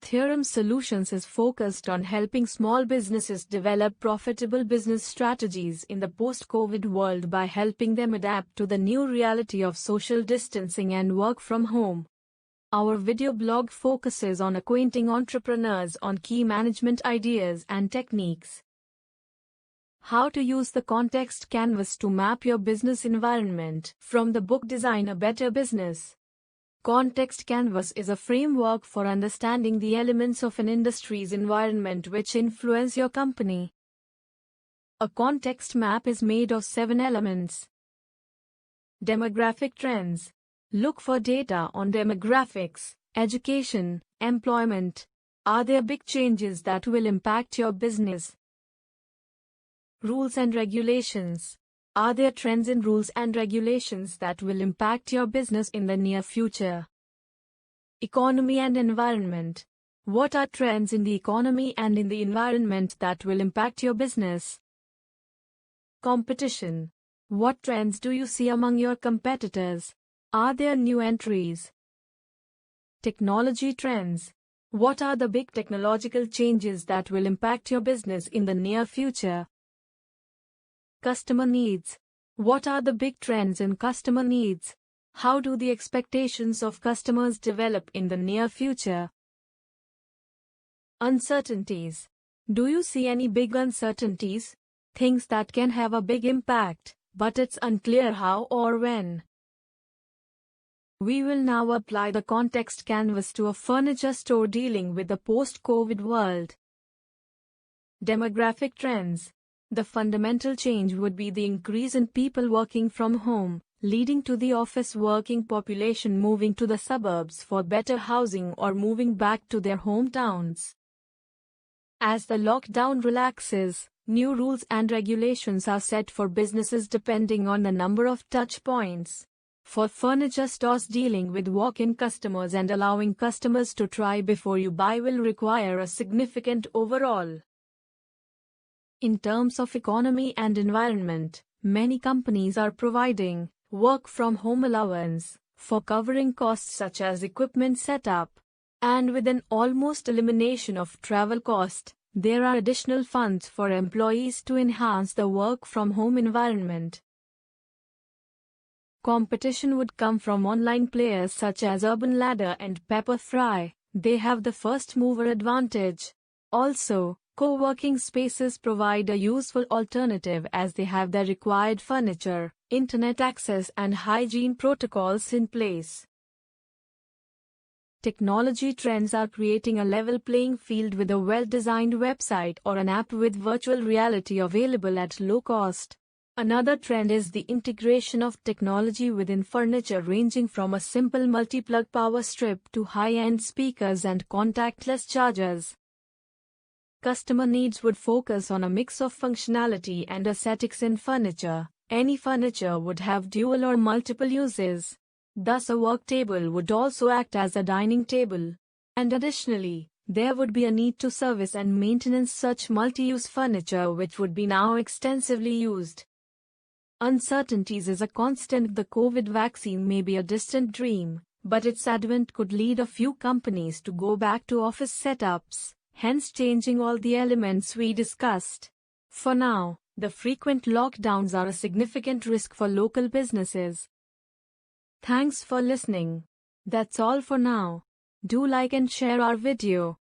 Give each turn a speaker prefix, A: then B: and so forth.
A: Theorem Solutions is focused on helping small businesses develop profitable business strategies in the post-COVID world by helping them adapt to the new reality of social distancing and work from home. Our video blog focuses on acquainting entrepreneurs on key management ideas and techniques. How to use the context canvas to map your business environment. From the book Design a Better Business. Context canvas is a framework for understanding the elements of an industry's environment which influence your company. A context map is made of 7 elements. Demographic trends. Look for data on demographics, education, employment. Are there big changes that will impact your business? Rules and regulations. Are there trends in rules and regulations that will impact your business in the near future? Economy and environment. What are trends in the economy and in the environment that will impact your business? Competition. What trends do you see among your competitors? Are there new entries? Technology trends. What are the big technological changes that will impact your business in the near future? Customer needs. What are the big trends in customer needs? How do the expectations of customers develop in the near future? Uncertainties. Do you see any big uncertainties? Things that can have a big impact, but it's unclear how or when. We will now apply the context canvas to a furniture store dealing with the post-COVID world. Demographic trends. The fundamental change would be the increase in people working from home, leading to the office working population moving to the suburbs for better housing or moving back to their hometowns. As the lockdown relaxes, new rules and regulations are set for businesses depending on the number of touch points. For furniture stores, dealing with walk-in customers and allowing customers to try before you buy will require a significant overhaul. In terms of economy and environment, many companies are providing work-from-home allowance for covering costs such as equipment setup. And with an almost elimination of travel cost, there are additional funds for employees to enhance the work-from-home environment. Competition would come from online players such as Urban Ladder and Pepperfry. They have the first-mover advantage. Also, co-working spaces provide a useful alternative as they have the required furniture, internet access and hygiene protocols in place. Technology trends are creating a level playing field with a well-designed website or an app with virtual reality available at low cost. Another trend is the integration of technology within furniture, ranging from a simple multi-plug power strip to high-end speakers and contactless chargers. Customer needs would focus on a mix of functionality and aesthetics in furniture. Any furniture would have dual or multiple uses. Thus, a work table would also act as a dining table. And additionally, there would be a need to service and maintenance such multi-use furniture which would be now extensively used. Uncertainties is a constant. The COVID vaccine may be a distant dream, but its advent could lead a few companies to go back to office setups, hence changing all the elements we discussed. For now, the frequent lockdowns are a significant risk for local businesses. Thanks for listening. That's all for now. Do like and share our video.